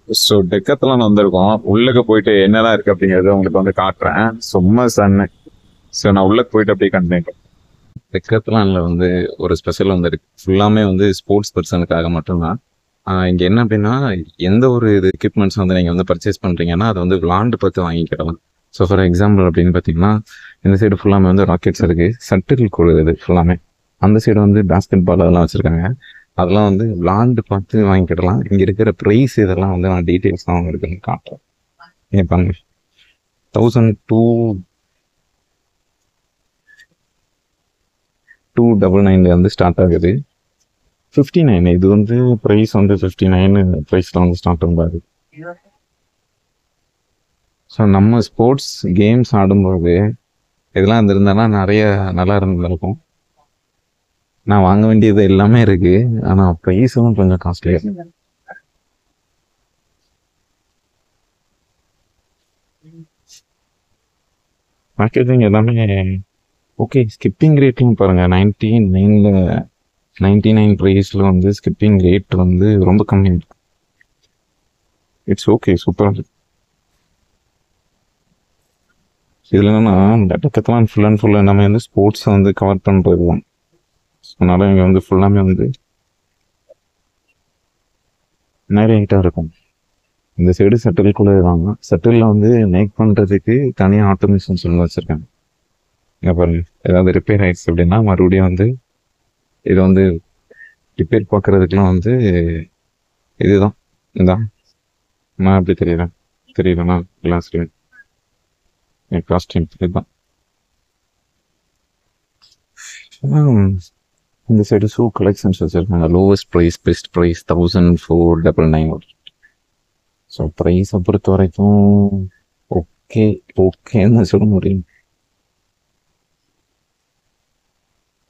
So Decathlon வந்திருக்கோம். உள்ளக்க போயிட்டு என்னெல்லாம் இருக்கு அப்படிங்கறத உங்களுக்கு வந்து காட்டுறேன். சும்மா சன்னு. ஸோ நான் உள்ளக்க போயிட்டு அப்படியே கண்டிப்பா. டெக்கத்லான்ல வந்து ஒரு ஸ்பெஷல் வந்து இருக்கு. ஃபுல்லாமே வந்து ஸ்போர்ட்ஸ் பர்சனுக்காக மட்டும்தான். இங்க என்ன அப்படின்னா, எந்த ஒரு இது எக்யூப்மெண்ட்ஸ் வந்து நீங்க வந்து பர்ச்சேஸ் பண்றீங்கன்னா அதை வந்து விளாண்டு பார்த்து வாங்கிக்கிடலாம். ஸோ ஃபார் எக்ஸாம்பிள் அப்படின்னு பார்த்தீங்கன்னா, இந்த சைடு ஃபுல்லாமே வந்து ராக்கெட்ஸ் இருக்கு, சட்டில் கொடுக்குது ஃபுல்லாமே. அந்த சைடு வந்து பேஸ்கெட் பால் அதெல்லாம் வச்சிருக்காங்க. அதெல்லாம் வந்து விளாண்டு பார்த்து வாங்கிக்கிடலாம். இங்க இருக்கிற ப்ரைஸ் இதெல்லாம் வந்து நான் டீட்டெயில்ஸ் தான் இருக்குன்னு காட்டுறேன். நீங்க பாருங்க, 1299 வந்து ஸ்டார்ட் ஆகுது. 59 இது வந்து ப்ரைஸ் வந்து 59 ப்ரைஸ்ல வந்து ஸ்டார்ட் ஆகுது. ஸோ நம்ம ஸ்போர்ட்ஸ் கேம்ஸ் ஆடும்போது இதெல்லாம் இருந்திருந்தானா நிறைய நல்லா இருந்திருக்கும். நான் வாங்க வேண்டியது எல்லாமே இருக்கு, ஆனா ப்ரைஸும் கொஞ்சம் காஸ்ட்லியா. பேக்கேஜிங் எல்லாமே ஓகே. ஸ்கிப்பிங் ரேட்டும் பாருங்க, 99 ப்ரைஸ்ல வந்து ஸ்கிப்பிங் ரேட் வந்து ரொம்ப கம்மி. இட்ஸ் ஓகே, சூப்பராக இருக்கு. இதுல என்னன்னா, இந்த டெக்கத்லான் ஃபுல் அண்ட் ஃபுல் எல்லாமே வந்து ஸ்போர்ட்ஸை வந்து கவர் பண்றது தான். அதனால இங்க வந்து ஃபுல்லாமே வந்து நிறைய ஐட்டம் இருக்கும். இந்த சைடு செட்டில்குள்ள இருக்காங்க. செட்டில்ல வந்து மேக் பண்றதுக்கு தனியாக ஆட்டோமேஷன் சொல்லி வச்சிருக்காங்க. இங்க பாருங்க, ஏதாவது ரிப்பேர் ஆயிடுச்சு அப்படின்னா மறுபடியும் வந்து இது வந்து ரிப்பேர் பார்க்கறதுக்குலாம் வந்து இதுதான். இதான் நான் எப்படி தெரியலண்ணா கிளாஸ் காஸ்டியூம் இதுதான். இந்த சைடு ஷூ கலெக்ஷன்ஸ் வச்சிருக்காங்க. Lowest price best price 1499. So ப்ரைஸை பொறுத்த வரைக்கும் ஓகேன்னு சொல்ல முடியும்.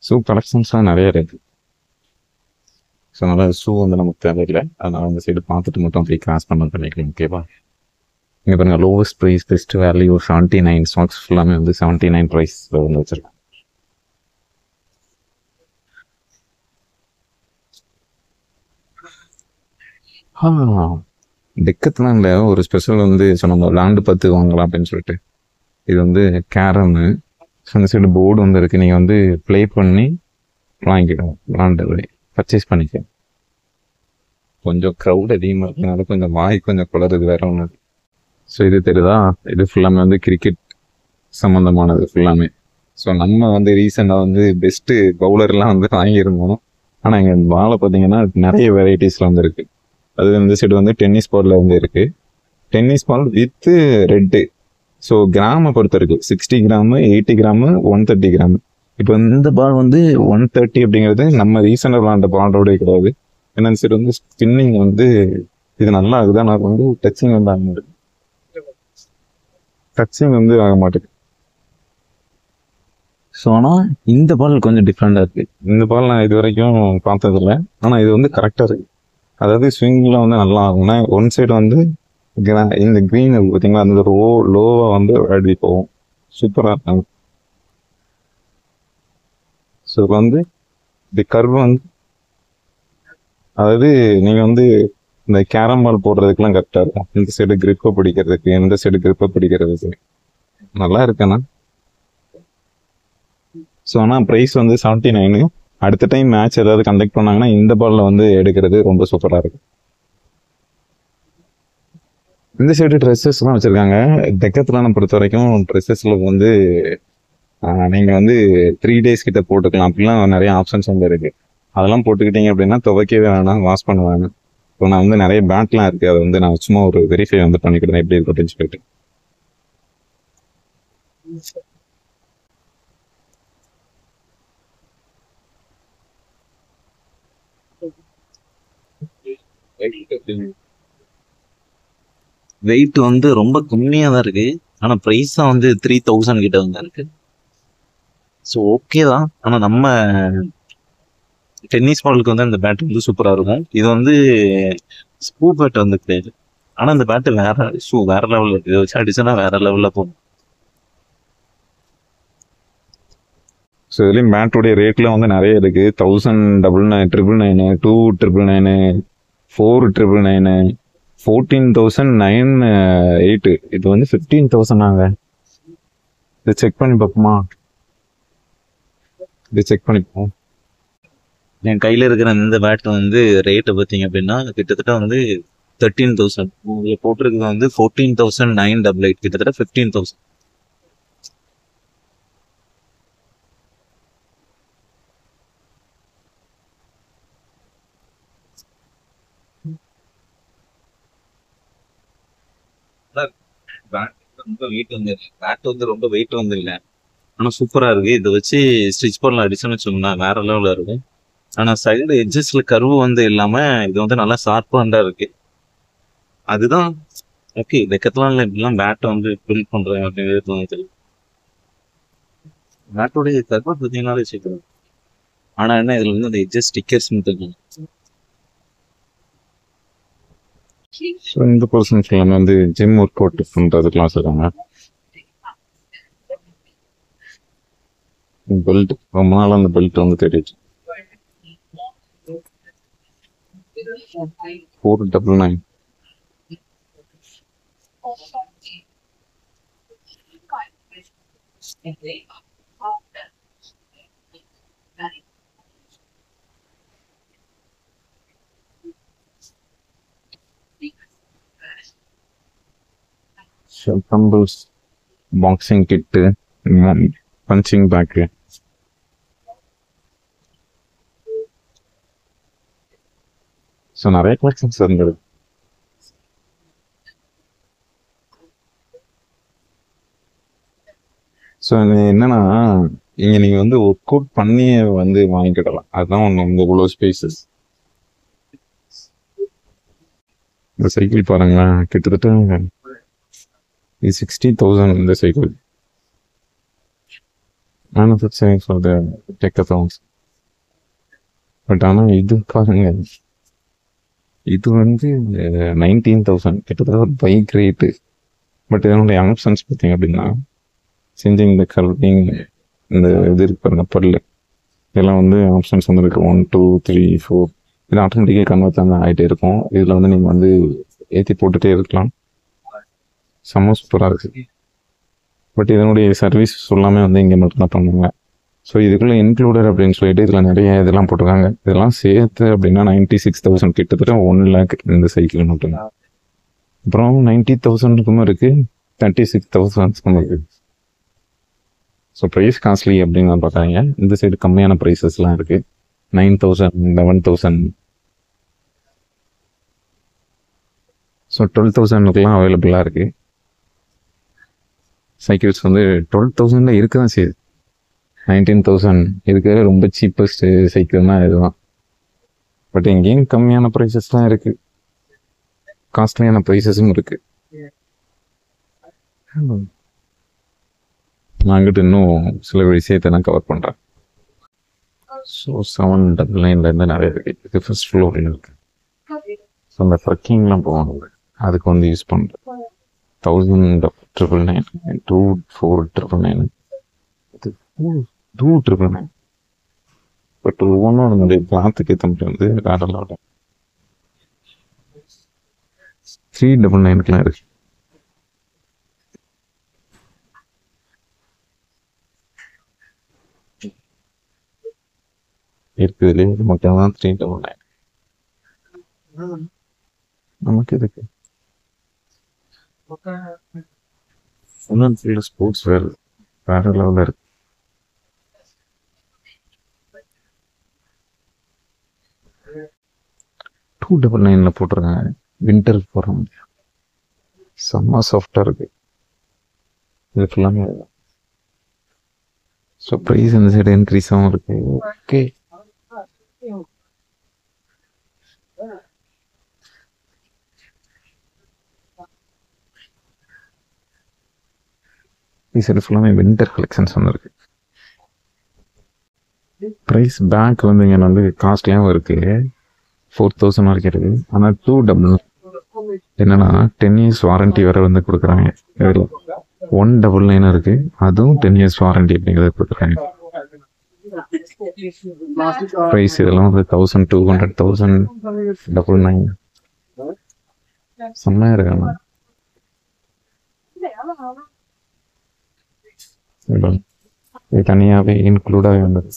ஷூ கலெக்ஷன்ஸ்லாம் நிறைய இருக்கு. ஸோ அதனால் ஷூ வந்து நமக்கு தேவையில்லை. அதனால் அந்த சைடு பார்த்துட்டு மட்டும் அப்படியே கிராஸ் பண்ணிக்கலாம். ஓகேவா? இங்கே பாருங்க, lowest price best value 79 stocks ஃபுல்லாமே வந்து 79 ப்ரைஸ் வந்து வச்சிருக்கேன். டெக்கத்லான்ல ஒரு ஸ்பெஷல் வந்து சொன்னாங்க, விளாண்டு பார்த்து வாங்கலாம் அப்படின்னு சொல்லிட்டு. இது வந்து கேரமு. அந்த சைடு போர்டு வந்து இருக்கு. நீங்கள் வந்து ப்ளே பண்ணி வாங்கிக்கிடும், விளாண்டு பர்ச்சேஸ் பண்ணிக்க. கொஞ்சம் க்ரௌட் அதிகமாக இருக்கனால கொஞ்சம் வாய் கொஞ்சம் குளறுது, வேற ஒன்று. ஸோ இது தெரியுதா, இது ஃபுல்லாமே வந்து கிரிக்கெட் சம்மந்தமானது ஃபுல்லாமே. ஸோ நம்ம வந்து ரீசெண்டாக வந்து பெஸ்ட்டு பவுலர்லாம் வந்து வாங்கியிருந்தோம். ஆனால் இங்கே பாலை பார்த்தீங்கன்னா நிறைய வெரைட்டிஸில் வந்து இருக்குது. அது இந்த சைடு வந்து டென்னிஸ் பாலில் வந்து இருக்குது. Tennis ball with red. So கிராமை பொறுத்த இருக்கு, 60 கிராமு, 80 கிராமு, 130 கிராமு. இப்போ இந்த பால் வந்து 130 அப்படிங்கிறது நம்ம ரீசெண்டாக விளாண்ட பாலோட கிடையாது. ஏன்னா இந்த சைடு வந்து ஸ்பின்னிங் வந்து இது நல்லா ஆகுது. நான் வந்து டச்சிங் வந்து ஆக மாட்டேங்குது. டச்சிங் வந்து ஆக மாட்டேங்குது. ஸோ ஆனால் இந்த பால் கொஞ்சம் டிஃப்ரெண்டாக இருக்குது. இந்த பால் நான் இது வரைக்கும் பார்த்ததில்லை. ஆனால் இது வந்து கரெக்டாக இருக்குது. அதாவது ஸ்விங்கில் வந்து நல்லா ஆகும்னா ஒன் சைடு வந்து இந்த க்ரீன் பார்த்தீங்களா, அந்த லோவாக வந்து எழுதி போகும். சூப்பராக இருக்காங்க. ஸோ இப்போ வந்து இந்த கர்வ் வந்து, அதாவது நீங்கள் வந்து இந்த கேரம் பால் போடுறதுக்கெல்லாம் கரெக்டாக இருக்கும். இந்த சைடு கிரிப்பை பிடிக்கிறதுக்கு, இந்த சைடு கிரிப்பை பிடிக்கிறதுக்கு நல்லா இருக்குண்ணா. ஸோ ஆனால் ப்ரைஸ் வந்து 79. அடுத்த டைம் மேட்ச் ஏதாவது கண்டக்ட் பண்ணாங்கன்னா இந்த பாலில் வந்து எடுக்கிறது ரொம்ப சூப்பராக இருக்கு. இந்த சைடு ட்ரெஸ்ஸஸ்லாம் வச்சுருக்காங்க. டெக்கத்லானை பொறுத்த வரைக்கும் ட்ரெஸ்ஸஸில் வந்து நீங்கள் வந்து 3 days கிட்ட போட்டுக்கலாம். அப்படிலாம் நிறைய ஆப்ஷன்ஸ் வந்து இருக்குது. அதெல்லாம் போட்டுக்கிட்டீங்க அப்படின்னா துவைக்கவே வேணாம், வாஷ் பண்ண வேணாம். இப்போ நான் வந்து நிறைய பேண்ட்லாம் இருக்குது, அதை வந்து நான் சும்மா ஒரு வெரிஃபை வந்து பண்ணிக்கிட்டேன் எப்படி இருக்கு அப்படின்னு சொல்லிட்டு. வெயிட் வந்து ரொம்ப கம்மியாக தான் இருக்கு. ஆனால் ப்ரைஸ் தான் வந்து 3000 கிட்ட வந்து இருக்கு. ஸோ ஓகே தான். ஆனால் நம்ம டென்னிஸ் பாலுக்கு வந்து இந்த பேட் வந்து சூப்பராக இருக்கும். இது வந்து ஸ்பூ பேட் வந்து கிடையாது. ஆனால் இந்த பேட்டு வேற லெவலில் இருக்கு. இதை வச்சு அடிச்சுன்னா வேற லெவலில் போகும். ஸோ இதுலேயும் பேட்டோடைய ரேட்லாம் வந்து நிறைய இருக்குது. 1000, 999, 2999, 4999, 14,908. இது வந்து 15,000. இதை செக் பண்ணி பார்ப்போமா? இதை செக் பண்ணிப்போம். என் கையில இருக்கிற இந்த பேட் வந்து ரேட்டு பார்த்தீங்க அப்படின்னா கிட்டத்தட்ட வந்து 13,000. இதில் போட்டிருக்கிறது வந்து 14,988, கிட்டத்தட்ட 15,000. ரொம்ப வெயிட் வந்து பேட் வந்து ரொம்ப வெயிட் வந்து இல்லை, ஆனால் சூப்பராக இருக்கு. இதை வச்சு ஸ்டிச் பண்ணலாம், அடிச்சுன்னு வச்சோம்னா வேற லெவலில் இருக்கும். ஆனால் சைடு எட்ஜஸ்ல கர்வு வந்து இல்லாமல் இது வந்து நல்லா ஷார்ப்பாக இருக்கு. அதுதான் ஓகே. டெக்கத்லான்ல இப்படிலாம் பேட்டை வந்து பில்ட் பண்றேன் அப்படிங்கிறது தோணுது. பேட்டோடைய கர்வ் பார்த்தீங்கன்னாலே சீக்கிரம். ஆனால் என்ன இதில் வந்து அந்த எட்ஜஸ் ஸ்டிக்கர்ஸ் இருக்கும். ஸோ இந்த பர்சன்ஸ் எல்லாமே வந்து ஜிம் ஒர்க் அவுட் பண்ணுறதுக்கெலாம் சொல்கிறாங்க. பெல்ட் ரொம்ப நாள் அந்த பெல்ட் வந்து தெரியுது. 499. டம்பிள்ஸ், பாக்ஸிங் கிட்டு, பஞ்சிங் பேக்கு. ஸோ நிறைய கலெக்ஷன்ஸ் இருந்தது. ஸோ என்னன்னா இங்கே நீங்கள் வந்து ஒர்க் அவுட் பண்ணி வந்து வாங்கிக்கிடலாம். அதுதான் ஒன்று வந்து இவ்வளோ ஸ்பேசஸ். இந்த சைக்கிள் பாருங்களேன், கிட்டத்தட்ட 60,000 இந்த cycle. Manufacturing for the Decathlons. But ஆனால் இது பாருங்க, இது வந்து 19,000, கிட்டத்தட்ட ஒரு பைக் ரேட்டு. பட் இதனுடைய ஆப்ஷன்ஸ் பார்த்தீங்க அப்படின்னா செஞ்சிங், இந்த கர்விங், இந்த இது இருக்கு பாருங்க பல்லு, இதெல்லாம் வந்து ஆப்ஷன்ஸ் வந்து இருக்கு. 1 2 3 4. இது ஆட்டோமேட்டிக்காக கன்வெர்ட் தான் ஆகிட்டே இருக்கும். இதில் வந்து நீங்கள் வந்து ஏற்றி போட்டுகிட்டே இருக்கலாம். செம்ம சூப்பராக இருக்குது. பட் இதனுடைய சர்வீஸ் எல்லாமே வந்து இங்கே மட்டும் தான் பண்ணுவாங்க. ஸோ இதுக்குள்ளே இன்க்ளூடட் அப்படின்னு சொல்லிட்டு இதில் நிறைய இதெல்லாம் போட்டிருக்காங்க. இதெல்லாம் சேர்த்து அப்படின்னா 96,000, கிட்டத்தட்ட 1 lakh இந்த சைக்கிள் மட்டும்தான். அப்புறம் 90,000க்கும் இருக்குது, 36,000க்கும் இருக்குது. ஸோ ப்ரைஸ் காஸ்ட்லி அப்படின்னு பார்க்குறாங்க. இந்த சைடு கம்மியான ப்ரைஸஸ்லாம் இருக்குது. 9,000, 11,000. ஸோ 12,000க்குலாம் அவைலபிளாக இருக்குது. சைக்கிள்ஸ் வந்து 12,000 இருக்க தான் செய்யுது. 19,000 இருக்கிற ரொம்ப சீப்பஸ்ட் சைக்கிள்னா இதுதான். பட் எங்கேயும் கம்மியான ப்ரைஸஸ்லாம் இருக்குது, காஸ்ட்லியான ப்ரைஸஸும் இருக்குது. நான் அங்கிட்டு இன்னும் சில விஷயத்தை நான் கவர் பண்ணுறேன். ஸோ 799 நிறைய இருக்குது. இது ஃபர்ஸ்ட் ஃப்ளோரில் இருக்குது. ஸோ அந்த ட்ரக்கிங்லாம் போவாங்க, அதுக்கு வந்து யூஸ் பண்ணுறேன். 1,999, 2,499, 2,999. பட் ஒவ்வொன்றும் நம்மளுடைய கிளாத்துக்கு ஏற்ற மாதிரி வந்து வேற லெவல். 399க்குலாம் இருக்கு. இருக்குதுலே இது மட்டும் தான் 399. நமக்கு இதுக்கு ஸ்போர்ட்ஸ் வேர் வேற லெவலில் இருக்கு. $299 போட்டிருக்காங்க. வின்டருக்கு போடுற மாதிரி செம்ம சாஃப்டாக இருக்கு. இது ஃபுல்லாமே. ஸோ ப்ரைஸ் இந்த சைடு இன்க்ரீஸ் ஆகும் இருக்கு. ஓகே, இந்த சைடு ஃபுல்லாமே வின்டர் கலெக்ஷன்ஸ் வந்துருக்கு. ப்ரைஸ் பேக் வந்து இங்கே வந்து காஸ்ட்லியாகவும் இருக்குது, 4,000 வரைக்கும் இருக்குது. ஆனால் 299 என்னன்னா 10 years வாரண்டி வேறு வந்து கொடுக்குறாங்க. 199 இருக்குது, அதுவும் 10 years வாரண்டி அப்படிங்கிறத கொடுக்குறாங்க. ப்ரைஸ் இதெல்லாம் வந்து 1,200, 1,099. செம்மையாக இருக்காங்க. இது தனியாகவே இன்க்ளூடாகவே வந்துடும்.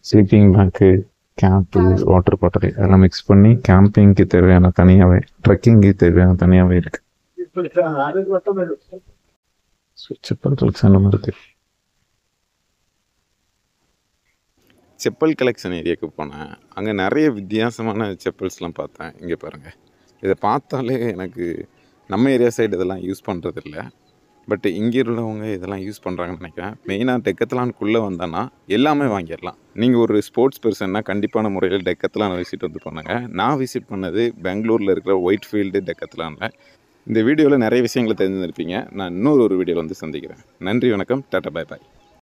ஸ்லீப்பிங் பேங்க்கு, கேம்ப்பு, வாட்டர் பாட்டில் அதெல்லாம் மிக்ஸ் பண்ணி கேம்பிங்க்கு தேவையான தனியாகவே, ட்ரெக்கிங்க்கு தேவையான தனியாகவே இருக்குது. செப்பல் கலெக்ஷன் இருக்குது. செப்பல் கலெக்ஷன் ஏரியாவுக்கு போனேன். அங்கே நிறைய வித்தியாசமான செப்பல்ஸ்லாம் பார்த்தேன். இங்கே பாருங்கள், இதை பார்த்தாலே எனக்கு நம்ம ஏரியா சைடு இதெல்லாம் யூஸ் பண்ணுறதில்ல. பட் இங்கே உள்ளவங்க இதெல்லாம் யூஸ் பண்ணுறாங்கன்னு நினைக்கிறேன். மெயினாக டெக்கத்லானுக்குள்ளே வந்தோன்னா எல்லாமே வாங்கிடலாம். நீங்கள் ஒரு ஸ்போர்ட்ஸ் பர்சன்னா கண்டிப்பான முறையில் டெக்கத்லான் விசிட் வந்து பண்ணுங்கள். நான் விசிட் பண்ணது பெங்களூரில் இருக்கிற ஒயிட் ஃபீல்டு டெக்கத்லானில். இந்த வீடியோவில் நிறைய விஷயங்களை தெரிஞ்சுருப்பீங்க. நான் இன்னொரு வீடியோவில் வந்து சந்திக்கிறேன். நன்றி, வணக்கம், டாட்டா, பை பாய்.